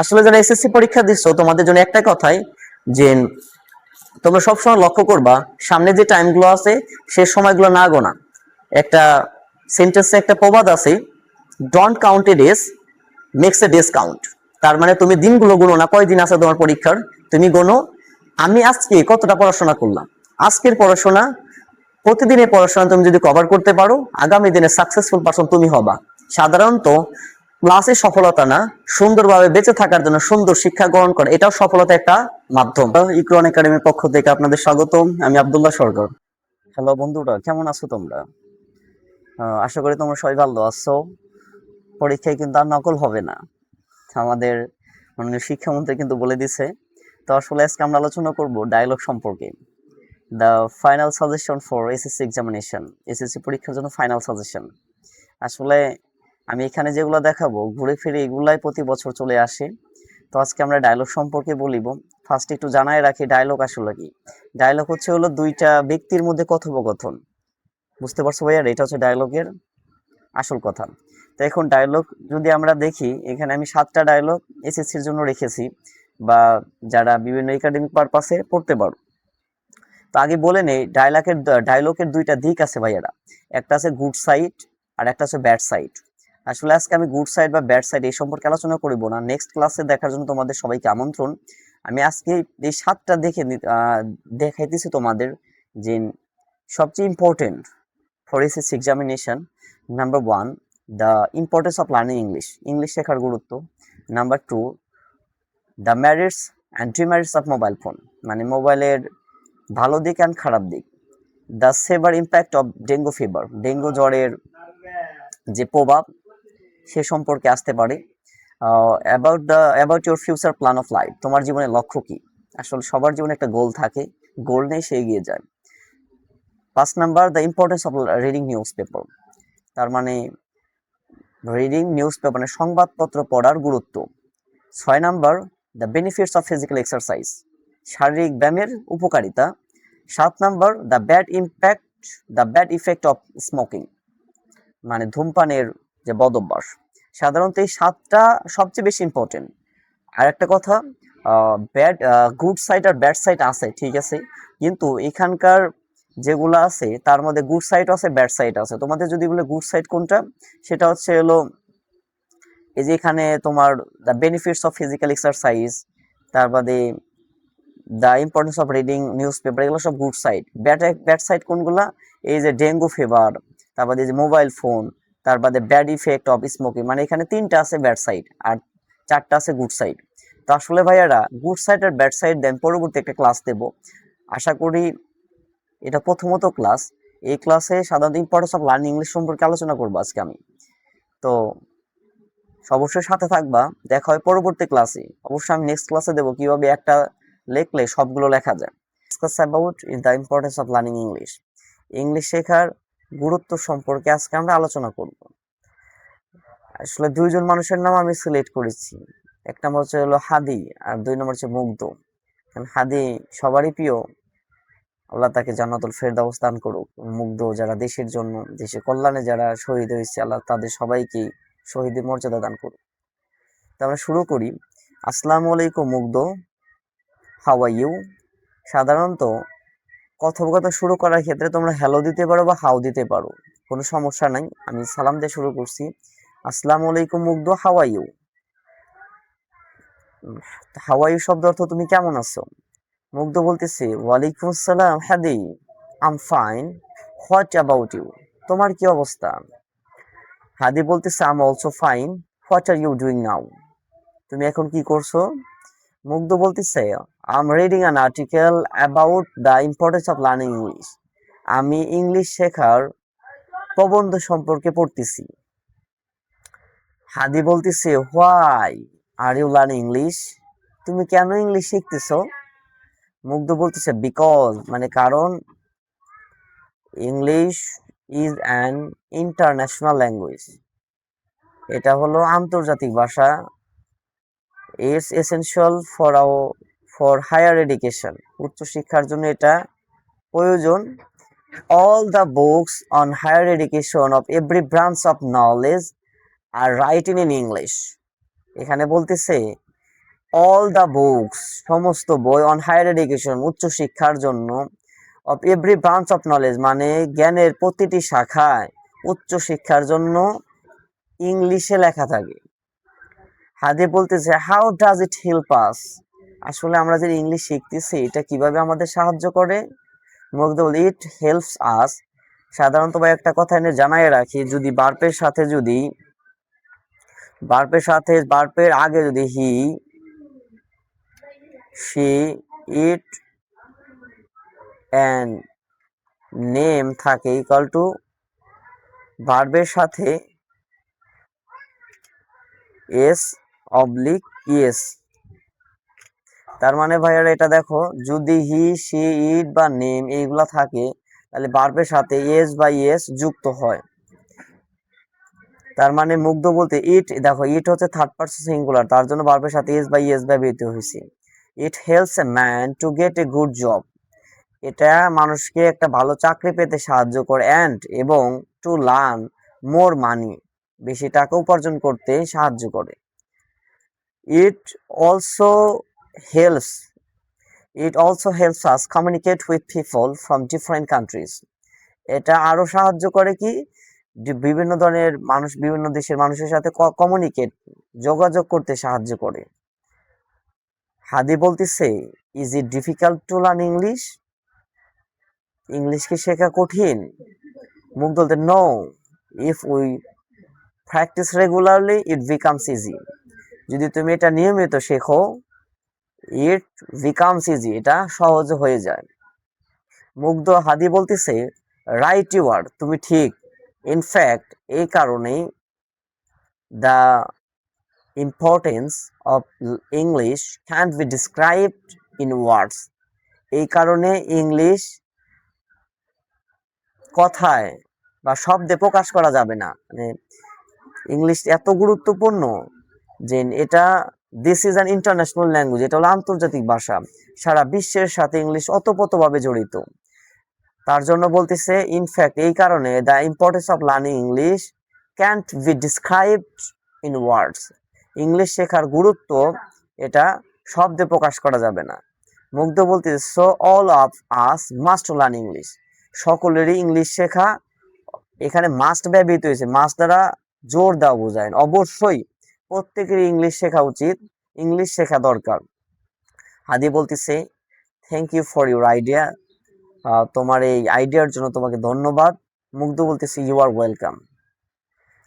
আসলে যারা এসএসসি পরীক্ষা দিচ্ছ তোমাদের জন্য একটা কথাই যে তোমরা সবসময় লক্ষ্য করবা সামনে যে টাইমগুলো আছে সে সময়গুলো না গোনা। একটা সেন্টেন্সে একটা প্রবাদ আছে, don't count a days, makes a days count. তার মানে তুমি দিনগুলো গুনো না, কয়দিন আছে তোমার পরীক্ষার, তুমি গোনো আমি আজকে কতটা পড়াশোনা করলাম। আজকের পড়াশোনা, প্রতিদিনের পড়াশোনা তুমি যদি কভার করতে পারো, আগামী দিনে সাকসেসফুল পারসন তুমি হবা। সাধারণত ক্লাসে সফলতা না, সুন্দরভাবে বেঁচে থাকার জন্য সুন্দর শিক্ষা গ্রহণ করে, এটাও সফলতা একটা মাধ্যম। ইকরন একাডেমির পক্ষ থেকে আপনাদের স্বাগতম, আমি আব্দুল্লাহ সরকার। হ্যালো বন্ধুরা, কেমন আছো তোমরা? আশা করি তোমরা সবাই ভালো আছো। পরীক্ষায় কিন্তু আর নকল হবে না, আমাদের মাননীয় শিক্ষামন্ত্রী কিন্তু বলে দিছে। তো আসলে আজকে আমরা আলোচনা করব ডায়লগ সম্পর্কে। The final suggestion for SSC examination, SSC পরীক্ষার জন্য ফাইনাল সাজেশন। আসলে আমি এখানে যেগুলো দেখাবো ঘুরে ফিরে এগুলাই প্রতি বছর চলে আসে। তো আজকে আমরা ডায়লগ সম্পর্কে বলিব। ফার্স্ট একটু জানাই রাখি ডায়লগ আসলে কি। ডায়লগ হলো দুইটা ব্যক্তির মধ্যে কথোপকথন। বুঝতে পারছো ভাইয়া, এটা হচ্ছে ডায়লগের আসল কথা। তো এখন ডায়লগ যদি আমরা দেখি, এখানে আমি 7টা ডায়লগ এসএসসির জন্য রেখেছি, বা যারা বিভিন্ন একাডেমিক পারপাসে পড়তে পারো। তো আগে বলে নেই, ডায়লগের দুইটা দিক আছে ভাইয়ারা। একটা আছে গুড সাইড আর একটা আছে ব্যাড সাইড। আসলে আজকে আমি গুড সাইড বা ব্যাড সাইড এই সম্পর্কে আলোচনা করব না, নেক্সট ক্লাসে দেখার জন্য তোমাদের সবাইকে আমন্ত্রণ। আমি আজকে এই 7টা দেখাইতেছি তোমাদের, যে সবচেয়ে important for SSC examination. Number 1, the importance of learning English, English শেখার গুরুত্ব। Number 2, the merits and demerits of mobile phone, মানে মোবাইলের ভালো দিক অ্যান্ড খারাপ দিক। The severe impact of dengue fever, dengue জ্বরের যে প্রভাব সে সম্পর্কে আসতে পারে। About your future plan of life, তোমার জীবনের লক্ষ্য কি। আসলে সবার জীবনে একটা গোল থাকে, গোল নেই সে এগিয়ে যায়। 5 number, the importance of reading news paper, তার মানে রিডিং নিউজ পেপার মানে সংবাদপত্র পড়ার গুরুত্ব। 6 number, the benefits of physical exercise, শারীরিক ব্যায়ামের উপকারিতা। 7 number, the bad effect of smoking, মানে ধূমপানের যে বদ অভ্যাস। সাধারণত এই 7টা সবচেয়ে বেশি ইম্পর্টেন্ট। আর একটা কথা, গুড সাইড আর ব্যাড সাইড আছে, ঠিক আছে, কিন্তু এখানকার যেগুলো আছে তার মধ্যে গুড সাইড আছে, ব্যাড সাইড আছে। তোমাদের যদি বলে গুড সাইড কোনটা, সেটা হলো এই যে এখানে তোমার the benefits of physical exercise, তার বাদে the importance of reading news paper, এগুলো সব গুড সাইড। ব্যাড সাইড কোনগুলা, এই যে ডেঙ্গু ফিভার, তার বাদে যে মোবাইল ফোন, তার বাদে ব্যাড ইফেক্ট অফ স্মোকিং, মানে এখানে 3টা আছে ব্যাড সাইড আর 4টা আছে গুড সাইড। তো আসলে ভাইয়ারা গুড সাইড আর ব্যাড সাইড দেন পরবর্তী একটা ক্লাস দেব, আশা করি এটা প্রথমত ক্লাস। এই ক্লাসে সাধারণত ইম্পর্টেন্স অফ লার্নিং ইংলিশ সম্পর্কে আলোচনা করবো আজকে আমি। তো অবশ্যই সাথে থাকবা, দেখা হয় পরবর্তী ক্লাসে। অবশ্যই আমি নেক্সট ক্লাসে দেবো কিভাবে একটা লেখলে সবগুলো লেখা যায়। Discuss about the importance of learning English, English শেখার গুরুত্ব সম্পর্কে আজকে আমরা আলোচনা করব। আসলে 2জন মানুষের নাম আমি সিলেক্ট করেছি, এক নম্বর হলো হাদি আর 2 নম্বর হচ্ছে মুগ্ধ। হাদি সবারই প্রিয়, আল্লাহ তাকে জান্নাতুল ফেরদাউস দান করুক। মুগ্ধ যারা দেশের জন্য, দেশের কল্যাণে যারা শহীদ হয়েছে, আল্লাহ তাদের সবাইকে শহীদের মর্যাদা দান করুক। তো আমরা শুরু করি। আসসালামু আলাইকুম মুগ্ধ, হাউ আর ইউ। সাধারণত কথোপকথন শুরু করার ক্ষেত্রে তোমরা হ্যালো দিতে পারো বা হাউ দিতে পারো, কোনো সমস্যা নাই। আমি সালাম দিয়ে শুরু করছি, আসসালামু আলাইকুম Mugdho, how are you. How are you শব্দ অর্থ তুমি কেমন আছো। মুগ্ধ বলতেছে ওয়ালাইকুম আসসালাম Hadi, I'm fine, what about you, তোমার কি অবস্থা। হাদি বলতেছে I'm also fine, what are you doing now, তুমি এখন কি করছো। মুগ্ধ বলতেছে I'm reading an article about the importance of learning English, আমি ইংলিশ শেখার প্রবন্ধ সম্পর্কে পড়তেছি। হাদি বলতেছে why are you learning English, তুমি কেন ইংলিশ শিখতেছো। মুগ্ধ বলতেছে বিকজ, মানে কারণ, English is an international language, এটা হলো আন্তর্জাতিক ভাষা। It's essential for higher education, উচ্চ শিক্ষার জন্য এটা প্রয়োজন। All the books on higher education of every branch of knowledge are writing in English, এখানে বলতেছে অল দ্য বুকস, সমস্ত বই, অন হায়ার এডুকেশন, উচ্চ শিক্ষার জন্য, of every branch of knowledge, মানে জ্ঞানের প্রতিটি শাখায় উচ্চ শিক্ষার জন্য ইংলিশে লেখা থাকে। হাদি বলতেছে how does it help us, আসলে আমরা যে ইংলিশ শিখতেছি এটা কিভাবে আমাদের সাহায্য করে। মুগ্ধ বলে ইট হেল্পস আস, সাধারণত ভাই একটা কথা এনে জানাই রাখি, যদি বার্পের আগে যদি হি, শি, ইট অ্যান্ড নেম থাকে ইকুয়াল টু ভার্বের সাথে এস অবলিক ইয়েস। তার মানে ভাইয়ারা এটা দেখো, যদি হি, শি, ইট বা নেম এইগুলা থাকে তাহলে ভার্বের সাথে এস বা ইয়েস যুক্ত হয়। তার মানে মুগ্ধ বলতে ইট, দেখো ইট হচ্ছে থার্ড পারসন সিঙ্গুলার, তার জন্য ভার্বের সাথে এস বা ইয়েস ব্যবহৃত হয়েছে। It helps a man to get a good job, এটা মানুষকে একটা ভালো চাকরি পেতে সাহায্য করে, অ্যান্ড এবং টু লার্ন মোর মানি, বেশি টাকা উপার্জন করতে সাহায্য করে। It also helps it also helps us communicate with people from different countries, এটা আরো সাহায্য করে কি, বিভিন্ন ধরনের মানুষ, বিভিন্ন দেশের মানুষের সাথে কমিউনিকেট, যোগাযোগ করতে সাহায্য করে। হাদি বলতেছে is it difficult to learn English, English কি শেখা কঠিন? মুখ বলতে no, if we practice regularly it becomes easy, যদি তুমি এটা নিয়মিত শেখো ইট বিকামস ইজি, এটা সহজ হয়ে যায়। মুগ্ধ হাদি বলতেছে রাইট ইউ আর, তুমি ঠিক, ইনফ্যাক্ট এই কারণেই the importance of English can't B described in words, এই কারণে ইংলিশ কথায় বা শব্দে প্রকাশ করা যাবে না, মানে ইংলিশ এত গুরুত্বপূর্ণ যে এটা this is an international language, এটা হলো আন্তর্জাতিক ভাষা, সারা বিশ্বের সাথে ইংলিশ ওতপ্রোতভাবে জড়িত। তার জন্য বলতেছে ইনফ্যাক্ট এই কারণে the importance of learning English can't B described in words, English শেখার গুরুত্ব এটা শব্দে প্রকাশ করা যাবে না। মুগ্ধ বলতেছে so all of us must learn English, সকলেরই ইংলিশ শেখা, এখানে মাস্ট ব্যবহৃত হয়েছে, মাস্ট দ্বারা জোর দেওয়া বোঝায়, অবশ্যই প্রত্যেকেরই ইংলিশ শেখা উচিত, ইংলিশ শেখা দরকার। হাদি বলতেছে thank you for your idea, তোমার এই আইডিয়ার জন্য তোমাকে ধন্যবাদ। মুগ্ধ বলতেছে ইউ আর ওয়েলকাম।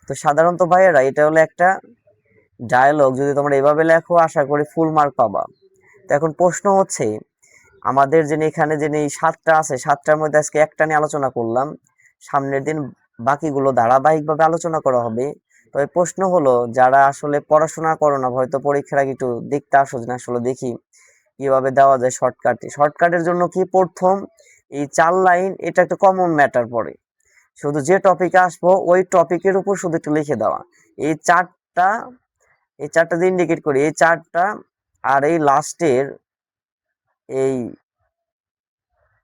তো সাধারণত ভাইয়েরা এটা হলো একটা ডায়ালগ, যদি তোমরা এভাবে লেখো আশা করি ফুল মার্ক পাবা। তো এখন প্রশ্ন হচ্ছে আমাদের যে এখানে যে এই 7টা আছে, 7টার মধ্যে আজকে একটা নিয়ে আলোচনা করলাম, সামনের দিন বাকিগুলো ধারাবাহিকভাবে আলোচনা করা হবে। তবে প্রশ্ন হলো যারা আসলে পড়াশোনা করো না, হয়তো পরীক্ষার আগে একটু দেখতে আসো যে আসলে দেখি কিভাবে দেওয়া যায় শর্টকাটের জন্য কি, প্রথম এই 4 লাইন এটা একটা কমন ম্যাটার পড়ে, শুধু যে টপিকে আসবো ওই টপিকের উপর শুধু একটু লিখে দেওয়া, এই চারটা এই চারটা দিয়ে ইন্ডিকেট করি, এই চারটা আর এই লাস্টের এই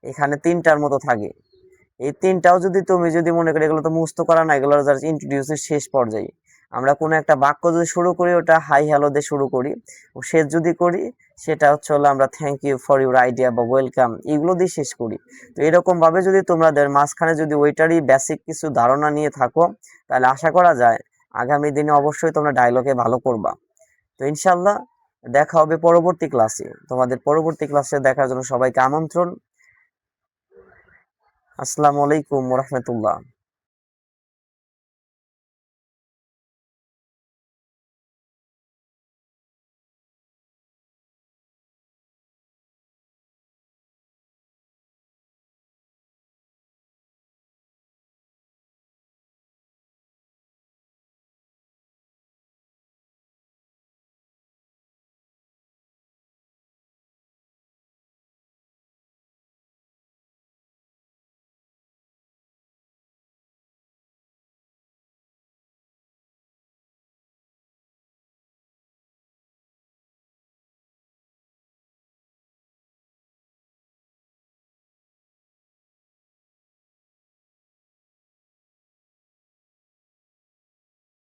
এখানে 3টার মতো থাকে, এই 3টাও যদি তুমি যদি মনে করি এগুলো তো মুখস্থ করা না, এগুলো জাস্ট ইন্ট্রোডিউসের শেষ পর্যায়ে, আমরা কোনো একটা বাক্য যদি শুরু করি ওটা হাই হ্যালো দিয়ে শুরু করি, ও শেষ যদি করি সেটা হচ্ছে হলো আমরা thank you for your idea বা ওয়েলকাম এগুলো দিয়ে শেষ করি। তো এরকম ভাবে যদি তোমাদের মাঝখানে যদি ওইটারই বেসিক কিছু ধারণা নিয়ে থাকো তাহলে আশা করা যায় আগামী দিনে অবশ্যই তোমরা ডায়লগে ভালো করবা। তো ইনশাল্লাহ দেখা হবে পরবর্তী ক্লাসে, তোমাদের পরবর্তী ক্লাসে দেখার জন্য সবাইকে আমন্ত্রণ। আসসালামু আলাইকুম ওয়া রাহমাতুল্লাহ।